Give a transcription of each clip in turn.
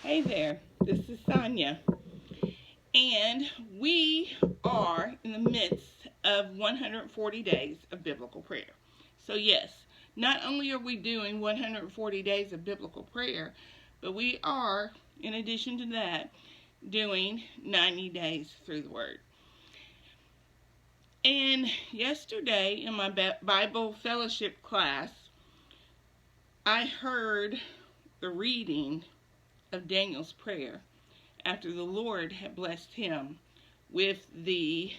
Hey there, this is Sonia, and we are in the midst of 140 days of biblical prayer. So, yes, not only are we doing 140 days of biblical prayer, but we are, in addition to that, doing 90 days through the Word. And yesterday in my Bible fellowship class, I heard the reading of Daniel's prayer after the Lord had blessed him with the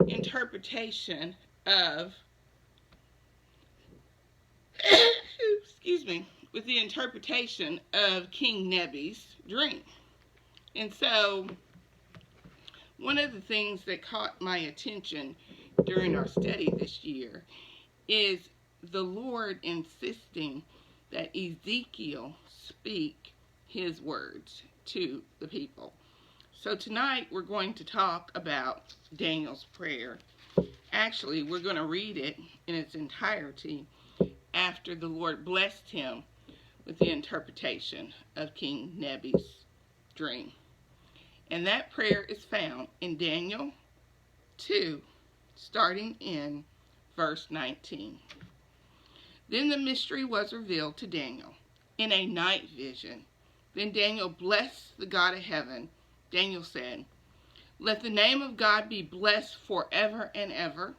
interpretation of with the interpretation of King Nebi's dream. And so one of the things that caught my attention during our study this year is the Lord insisting that Ezekiel speak his words to the people. So tonight we're going to talk about Daniel's prayer. Actually, we're going to read it in its entirety after the Lord blessed him with the interpretation of King Nebi's dream. And that prayer is found in Daniel 2, starting in verse 19. Then the mystery was revealed to Daniel in a night vision. Then Daniel blessed the God of heaven. Daniel said, "Let the name of God be blessed forever and ever,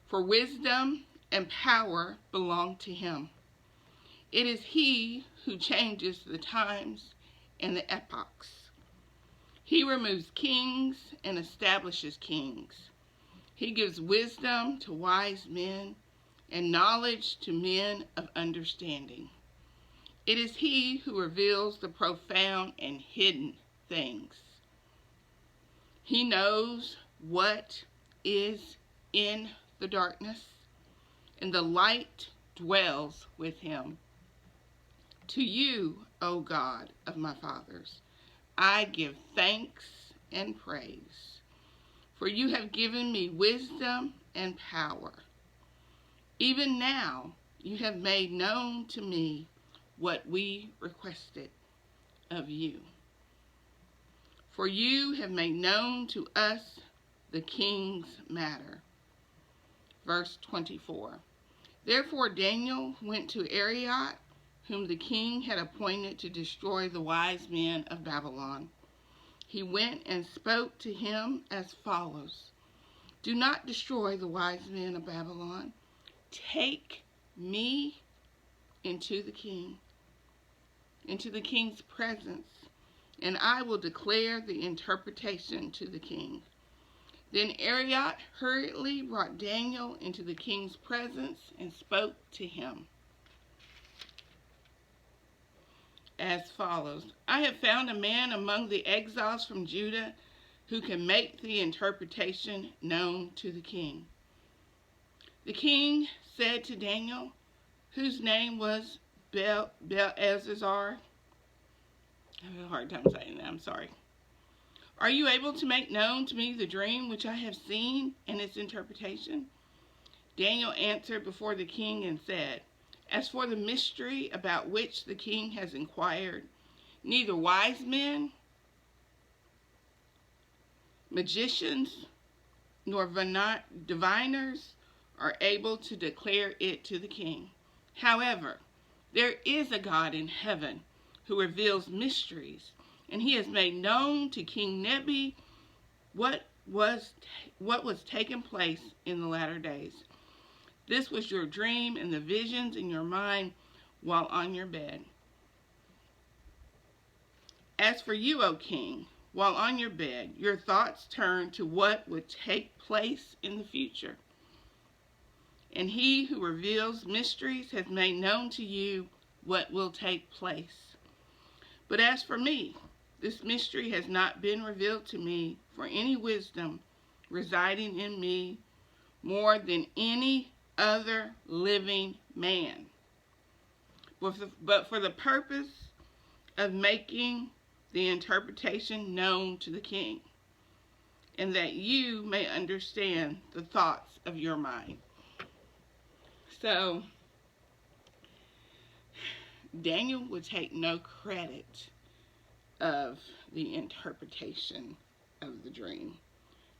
for wisdom and power belong to him. It is he who changes the times and the epochs. He removes kings and establishes kings. He gives wisdom to wise men and knowledge to men of understanding. It is he who reveals the profound and hidden things. He knows what is in the darkness, and the light dwells with him. To you, O God of my fathers, I give thanks and praise, for you have given me wisdom and power. Even now you have made known to me what we requested of you. For you have made known to us the king's matter." Verse 24. Therefore Daniel went to Arioch, whom the king had appointed to destroy the wise men of Babylon. He went and spoke to him as follows: "Do not destroy the wise men of Babylon. Take me into the king's presence, and I will declare the interpretation to the king." Then Arioch hurriedly brought Daniel into the king's presence and spoke to him as follows: "I have found a man among the exiles from Judah who can make the interpretation known to the king." The king said to Daniel, whose name was Belteshazzar, I have a hard time saying that, I'm sorry. "Are you able to make known to me the dream which I have seen and its interpretation?" Daniel answered before the king and said, "As for the mystery about which the king has inquired, neither wise men, magicians, nor diviners are able to declare it to the king. However, there is a God in heaven who reveals mysteries, and he has made known to King Nebi what was taking place in the latter days. This was your dream and the visions in your mind while on your bed. As for you, O king, while on your bed, your thoughts turned to what would take place in the future. And he who reveals mysteries has made known to you what will take place. But as for me, this mystery has not been revealed to me for any wisdom residing in me more than any other living man, but for the purpose of making the interpretation known to the king, and that you may understand the thoughts of your mind." So Daniel would take no credit of the interpretation of the dream.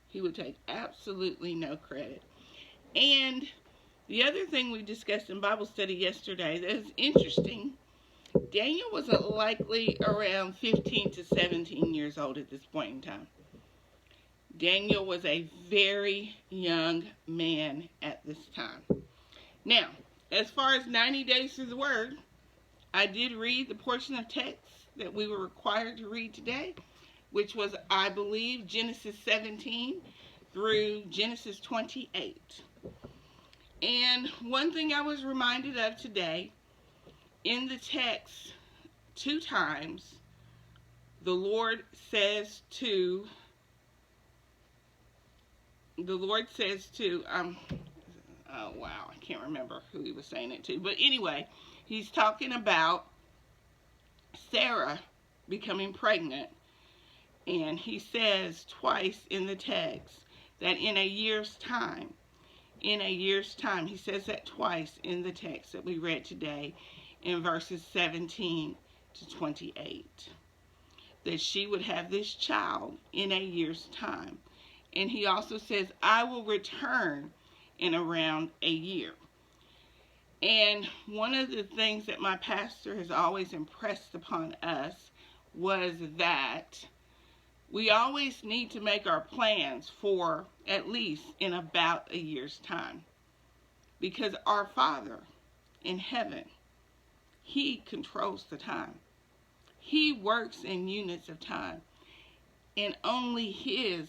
He would take absolutely no credit. And the other thing we discussed in Bible study yesterday that is interesting, Daniel was likely around 15 to 17 years old at this point in time. Daniel was a very young man at this time. Now, as far as 90 days through the Word, I did read the portion of text that we were required to read today, which was, I believe, Genesis 17 through Genesis 28. And one thing I was reminded of today, in the text, 2 times, the Lord says to, oh wow, I can't remember who he was saying it to. But anyway, he's talking about Sarah becoming pregnant. And he says twice in the text that in a year's time, he says that twice in the text that we read today in verses 17 to 28, that she would have this child in a year's time. And he also says, I will return in around a year. And one of the things that my pastor has always impressed upon us was that we always need to make our plans for at least in about a year's time. Because our Father in heaven, He controls the time. He works in units of time. And only His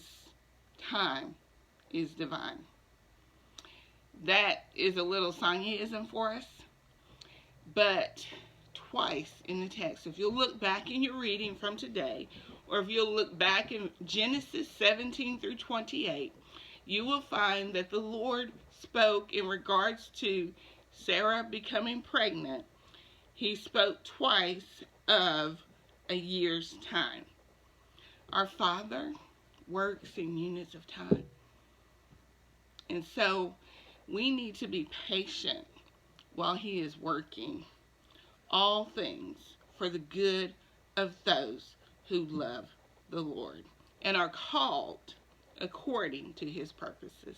time is divine. That is a little Sanyaism for us. But twice in the text, if you'll look back in your reading from today, or if you'll look back in Genesis 17 through 28, you will find that the Lord spoke in regards to Sarah becoming pregnant. He spoke twice of a year's time. Our Father works in units of time. And so we need to be patient while He is working all things for the good of those who love the Lord and are called according to His purposes.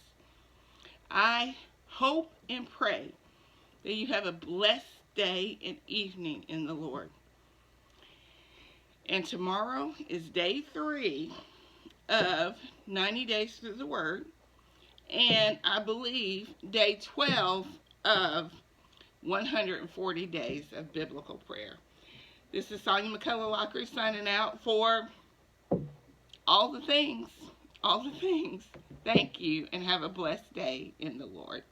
I hope and pray that you have a blessed day and evening in the Lord. And tomorrow is day 3 of 90 days through the Word, and I believe day 12 of 140 days of biblical prayer. This is Sonia McCullough-Lockery signing out for all the things. Thank you, and have a blessed day in the Lord.